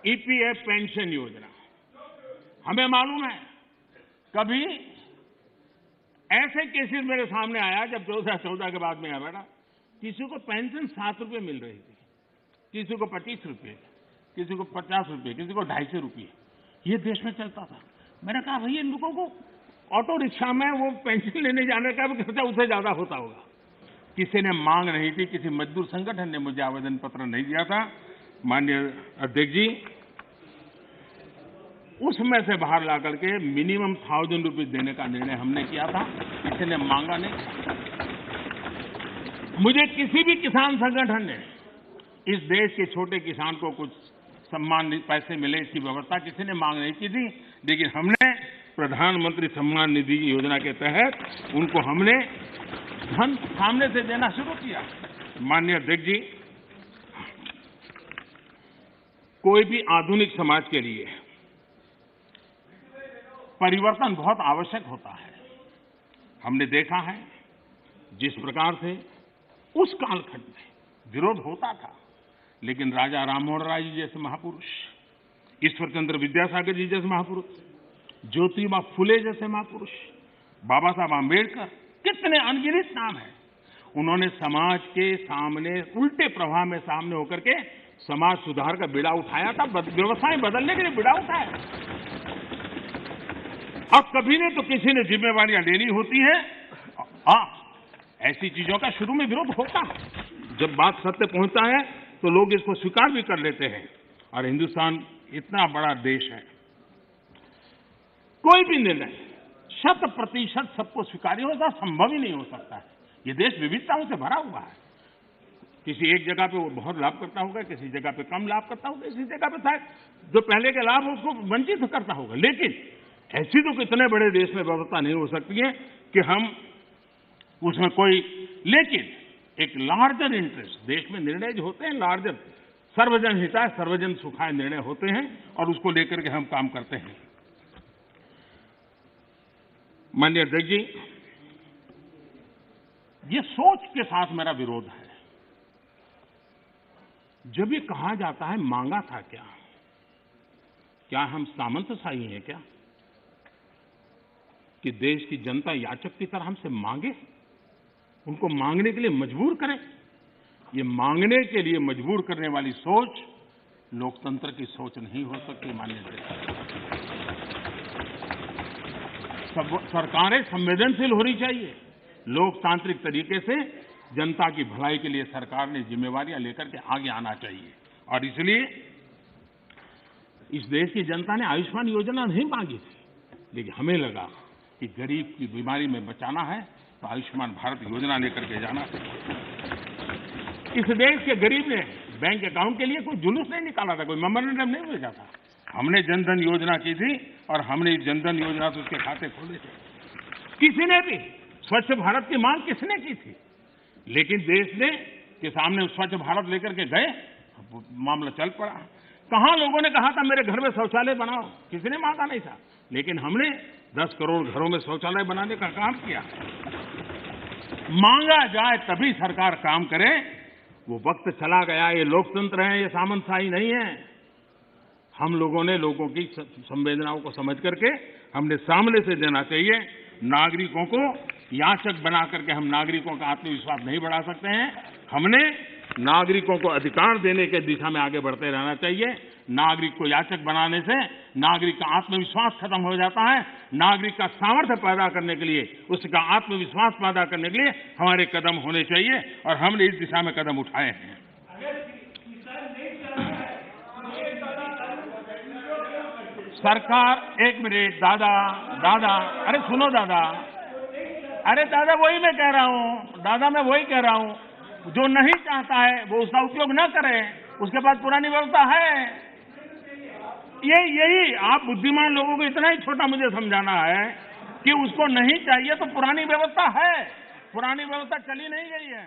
EPF pension योजना, हमें मालूम है कभी ऐसे केसेस मेरे सामने आया जब 2014 के बाद में आया बेटा, किसी को पेंशन 7 रुपये मिल रही थी, किसी को 25 रुपये, किसी को 50 रुपये, किसी को 250 रुपये, ये देश में चलता था। मैंने कहा भैया इन लोगों को ऑटो रिक्शा में वो पेंशन लेने जाने का भी खर्चा उससे ज्यादा होता होगा। किसी ने मांग नहीं थी, किसी मजदूर संगठन ने मुझे आवेदन पत्र नहीं दिया था। माननीय अध्यक्ष जी, उसमें से बाहर ला करके मिनिमम 1000 रुपये देने का निर्णय हमने किया था, किसी ने मांगा नहीं। मुझे किसी भी किसान संगठन ने इस देश के छोटे किसान को कुछ सम्मान पैसे मिले इसकी व्यवस्था किसी ने मांग नहीं की थी, लेकिन हमने प्रधानमंत्री सम्मान निधि योजना के तहत उनको हमने धन सामने से देना शुरू किया। माननीय अध्यक्ष जी, कोई भी आधुनिक समाज के लिए परिवर्तन बहुत आवश्यक होता है। हमने देखा है जिस प्रकार से उस कालखंड में विरोध होता था, लेकिन राजा राममोहन राय जी जैसे महापुरुष, ईश्वर चंद्र विद्यासागर जी जैसे महापुरुष, ज्योतिबा फुले जैसे महापुरुष, बाबा साहब आंबेडकर, कितने अनगिनत नाम हैं। उन्होंने समाज के सामने उल्टे प्रवाह में सामने होकर के समाज सुधार का बीड़ा उठाया था, व्यवस्थाएं बदलने के लिए बीड़ा उठाया। अब कभी ने तो किसी ने जिम्मेवारियां लेनी होती है। ऐसी चीजों का शुरू में विरोध होता है, जब बात सत्य पहुंचता है तो लोग इसको स्वीकार भी कर लेते हैं। और हिंदुस्तान इतना बड़ा देश है, कोई भी निर्णय 100% सबको स्वीकार्य होगा संभव ही नहीं हो सकता है। ये देश विविधताओं से भरा हुआ है। किसी एक जगह पे वो बहुत लाभ करता होगा, किसी जगह पे कम लाभ करता होगा, किसी जगह पे शायद जो पहले के लाभ उसको वंचित करता होगा। लेकिन ऐसी तो कितने बड़े देश में व्यवस्था नहीं हो सकती है कि हम उसमें कोई, लेकिन एक लार्जर इंटरेस्ट, देश में निर्णय जो होते हैं लार्जर, सर्वजन हिताय सर्वजन सुखाय निर्णय होते हैं और उसको लेकर के हम काम करते हैं। माननीय अध्यक्ष जी, ये सोच के साथ मेरा विरोध है। जब ये कहा जाता है मांगा था क्या हम सामंतशाही हैं क्या कि देश की जनता याचक की तरह हमसे मांगे, उनको मांगने के लिए मजबूर करें? ये मांगने के लिए मजबूर करने वाली सोच लोकतंत्र की सोच नहीं हो सकती। माननीय सरकारें संवेदनशील होनी चाहिए। लोकतांत्रिक तरीके से जनता की भलाई के लिए सरकार ने जिम्मेवारियां लेकर के आगे आना चाहिए। और इसलिए इस देश की जनता ने आयुष्मान योजना नहीं मांगी थी, लेकिन हमें लगा कि गरीब की बीमारी में बचाना है तो आयुष्मान भारत योजना लेकर के जाना चाहिए। इस देश के गरीब ने बैंक अकाउंट के लिए कोई जुलूस नहीं निकाला था, कोई मेमोरेंडम नहीं भेजा था। हमने जनधन योजना की थी और हमने जनधन योजना से उसके खाते खोले थे। किसी ने भी स्वच्छ भारत की मांग किसने की थी, लेकिन देश ने के सामने स्वच्छ भारत लेकर के गए, मामला चल पड़ा। कहां लोगों ने कहा था मेरे घर में शौचालय बनाओ, किसी ने मांगा नहीं था, लेकिन हमने 10 करोड़ घरों में शौचालय बनाने का काम किया। मांगा जाए तभी सरकार काम करे, वो वक्त चला गया। ये लोकतंत्र है, ये सामंतशाही नहीं है। हम लोगों ने लोगों की संवेदनाओं को समझ करके हमने सामने से देना चाहिए। नागरिकों को याचक बना करके हम नागरिकों का आत्मविश्वास नहीं बढ़ा सकते हैं। हमने नागरिकों को अधिकार देने के दिशा में आगे बढ़ते रहना चाहिए। नागरिक को याचक बनाने से नागरिक का आत्मविश्वास खत्म हो जाता है। नागरिक का सामर्थ्य पैदा करने के लिए, उसका आत्मविश्वास पैदा करने के लिए हमारे कदम होने चाहिए और हमने इस दिशा में कदम उठाए हैं। सरकार, एक मिनट दादा, अरे सुनो दादा, अरे दादा वही मैं कह रहा हूं, दादा मैं वही कह रहा हूं, जो नहीं चाहता है वो उसका उपयोग न करे, उसके पास पुरानी व्यवस्था है। यही आप बुद्धिमान लोगों को इतना ही छोटा मुझे समझाना है कि उसको नहीं चाहिए तो पुरानी व्यवस्था है, पुरानी व्यवस्था चली नहीं गई है।